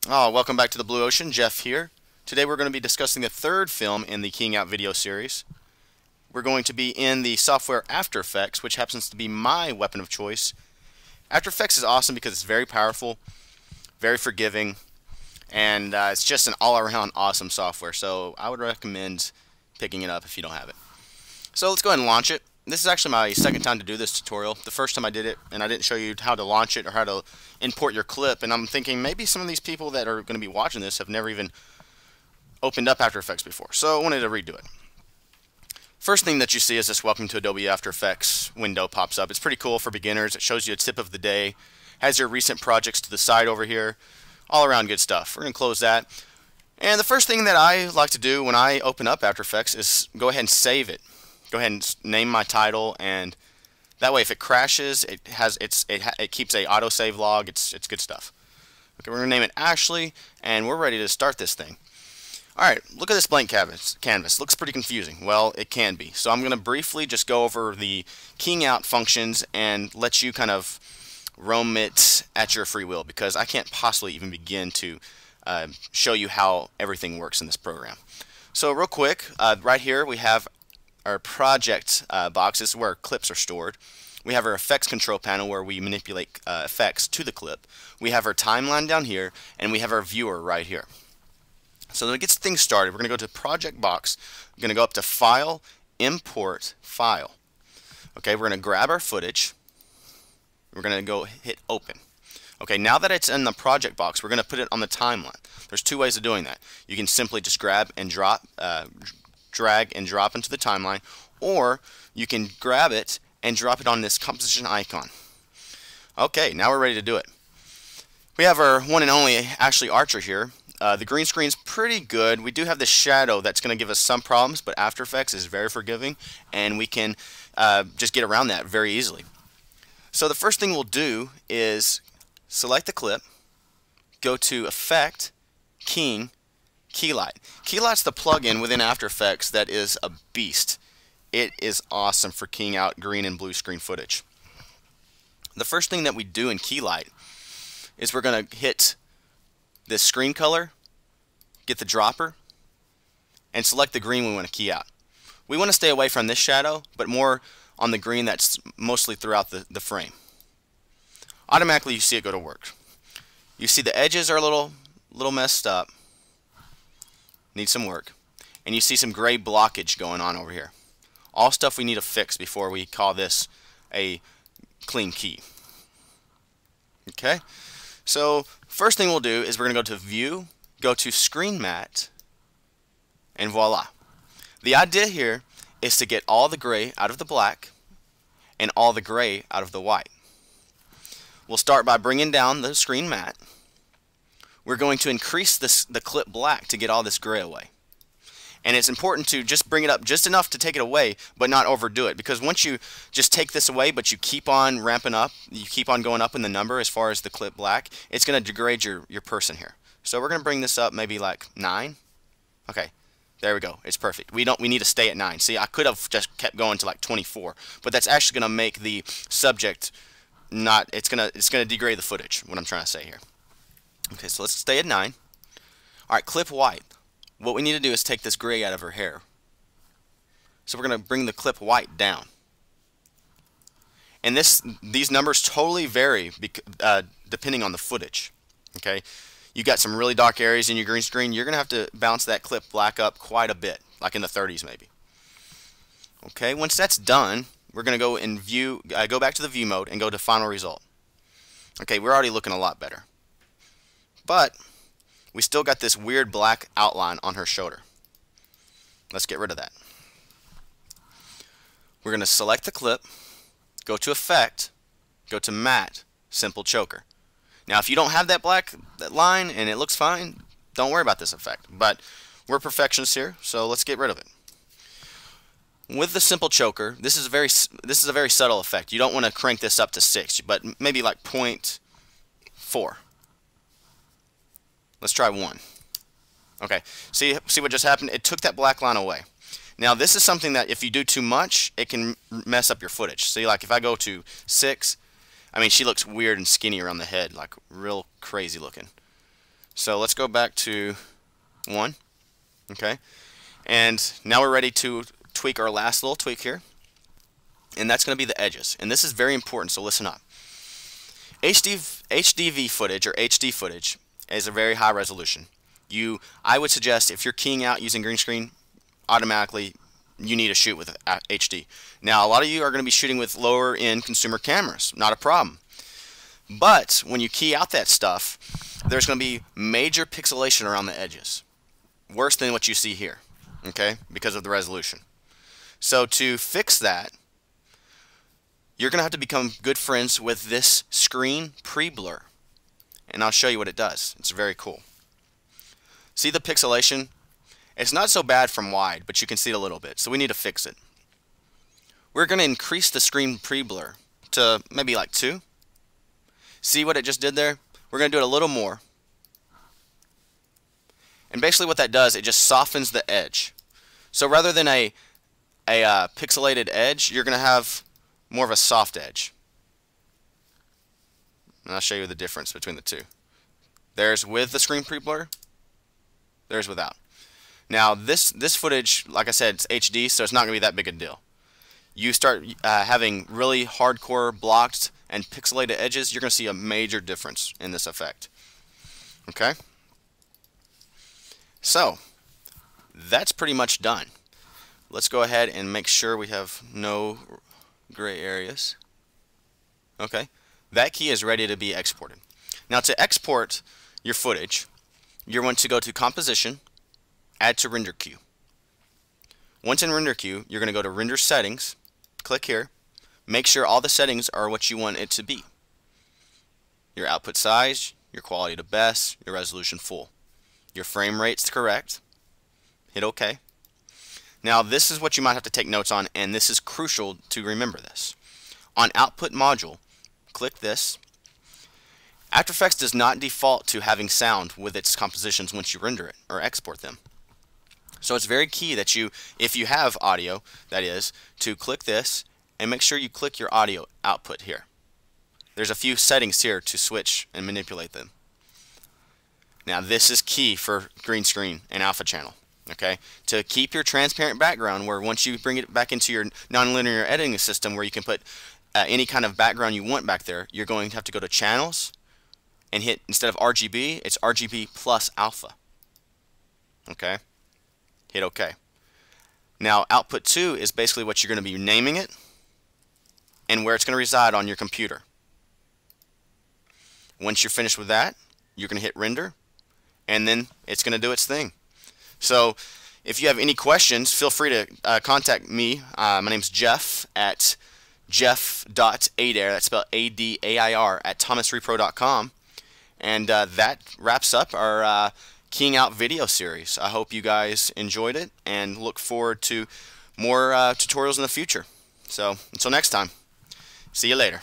Oh, welcome back to the Blue Ocean. Jeff here. Today we're going to be discussing the third film in the Keying Out video series. We're going to be in the software After Effects, which happens to be my weapon of choice. After Effects is awesome because it's very powerful, very forgiving, and it's just an all-around awesome software. So I would recommend picking it up if you don't have it. So let's go ahead and launch it. This is actually my second time to do this tutorial. The first time I did it, and I didn't show you how to launch it or how to import your clip, and I'm thinking maybe some of these people that are going to be watching this have never even opened up After Effects before, so I wanted to redo it. First thing that you see is this Welcome to Adobe After Effects window pops up. It's pretty cool for beginners. It shows you a tip of the day, has your recent projects to the side over here, all around good stuff. We're going to close that. And the first thing that I like to do when I open up After Effects is go ahead and save it. Go ahead and name my title, and that way if it crashes, it keeps a autosave log. It's good stuff. Okay, we're going to name it Ashley, and we're ready to start this thing. Alright, look at this blank canvas. Looks pretty confusing. Well, it can be. So I'm going to briefly just go over the keying out functions and let you kind of roam it at your free will, because I can't possibly even begin to show you how everything works in this program. So real quick, right here we have our project box. This is where our clips are stored. We have our effects control panel where we manipulate effects to the clip. We have our timeline down here, and we have our viewer right here. So to get things started, we're going to go to project box. We're going to go up to File, Import, File. Okay, we're going to grab our footage. We're going to go hit Open. Okay, now that it's in the project box, we're going to put it on the timeline. There's two ways of doing that. You can simply just grab and drop, drag and drop into the timeline, or you can grab it and drop it on this composition icon. Okay, now we're ready to do it. We have our one and only Ashley Archer here. The green screen's pretty good. We do have this shadow that's going to give us some problems, but After Effects is very forgiving, and we can just get around that very easily. So the first thing we'll do is select the clip, go to Effect, Keying, Keylight. Keylight's the plugin within After Effects that is a beast. It is awesome for keying out green and blue screen footage. The first thing that we do in Keylight is we're going to hit this screen color, get the dropper, and select the green we want to key out. We want to stay away from this shadow, but more on the green that's mostly throughout the frame. Automatically you see it go to work. You see the edges are a little messed up. Need some work. And you see some gray blockage going on over here. All stuff we need to fix before we call this a clean key. Okay, so first thing we'll do is we're going to go to View, go to Screen Matte, and voila. The idea here is to get all the gray out of the black and all the gray out of the white. We'll start by bringing down the screen matte. We're going to increase the clip black to get all this gray away. And it's important to just bring it up just enough to take it away, but not overdo it. Because once you just take this away, but you keep on ramping up, you keep on going up in the number as far as the clip black, it's going to degrade your person here. So we're going to bring this up maybe like 9. Okay, there we go. It's perfect. We need to stay at 9. See, I could have just kept going to like 24, but that's actually going to make the subject not. It's going to degrade the footage. What I'm trying to say here. Okay, so let's stay at 9. Alright, clip white. What we need to do is take this gray out of her hair. So we're going to bring the clip white down. And these numbers totally vary depending on the footage. Okay, you got some really dark areas in your green screen. You're going to have to bounce that clip black up quite a bit, like in the 30s maybe. Okay, once that's done, we're going to go and go back to the view mode and go to final result. Okay, we're already looking a lot better. But we still got this weird black outline on her shoulder. Let's get rid of that. We're going to select the clip, go to Effect, go to Matte, Simple Choker. Now if you don't have that line and it looks fine, don't worry about this effect. But we're perfectionists here, so let's get rid of it. With the Simple Choker, this is a very subtle effect. You don't want to crank this up to 6, but maybe like 0.4. Let's try 1. Okay, see what just happened? It took that black line away. Now this is something that if you do too much, it can mess up your footage. See, like if I go to 6, I mean she looks weird and skinny around the head, like real crazy looking. So let's go back to 1. Okay, and now we're ready to tweak our last little tweak here, and that's going to be the edges. And this is very important, so listen up. HDV footage, or HD footage, is a very high resolution. I would suggest, if you're keying out using green screen, automatically you need to shoot with HD. Now, a lot of you are going to be shooting with lower end consumer cameras, not a problem. But when you key out that stuff, there's going to be major pixelation around the edges, worse than what you see here, okay, because of the resolution. So to fix that, you're going to have to become good friends with this screen pre-blur, and I'll show you what it does. It's very cool. See the pixelation? It's not so bad from wide, but you can see it a little bit, so we need to fix it. We're going to increase the screen pre-blur to maybe like 2. See what it just did there? We're going to do it a little more. And basically what that does, it just softens the edge. So rather than a pixelated edge, you're going to have more of a soft edge. And I'll show you the difference between the two. There's with the screen pre-blur, there's without. Now this footage, like I said, it's HD, so it's not going to be that big a deal. You start having really hardcore blocked and pixelated edges, you're going to see a major difference in this effect. Okay? So, that's pretty much done. Let's go ahead and make sure we have no gray areas. Okay, that key is ready to be exported. Now to export your footage, you're going to go to Composition, Add to Render Queue. Once in Render Queue, you're going to go to Render Settings, click here, make sure all the settings are what you want it to be. Your output size, your quality to best, your resolution full. Your frame rate's correct. Hit OK. Now this is what you might have to take notes on, and this is crucial to remember this. On Output Module, click this. After Effects does not default to having sound with its compositions once you render it or export them. So it's very key that you, if you have audio, that is, to click this and make sure you click your audio output here. There's a few settings here to switch and manipulate them. Now this is key for green screen and alpha channel. Okay, to keep your transparent background, where once you bring it back into your nonlinear editing system where you can put any kind of background you want back there, you're going to have to go to Channels and hit, instead of RGB, it's RGB plus alpha. Okay, hit OK. Now output 2 is basically what you're going to be naming it and where it's going to reside on your computer. Once you're finished with that, you're going to hit Render, and then it's going to do its thing. So if you have any questions, feel free to contact me. My name's Jeff at jeff.adair, that's spelled A-D-A-I-R, at thomasrepro.com. And that wraps up our Keying Out video series. I hope you guys enjoyed it and look forward to more tutorials in the future. So until next time, see you later.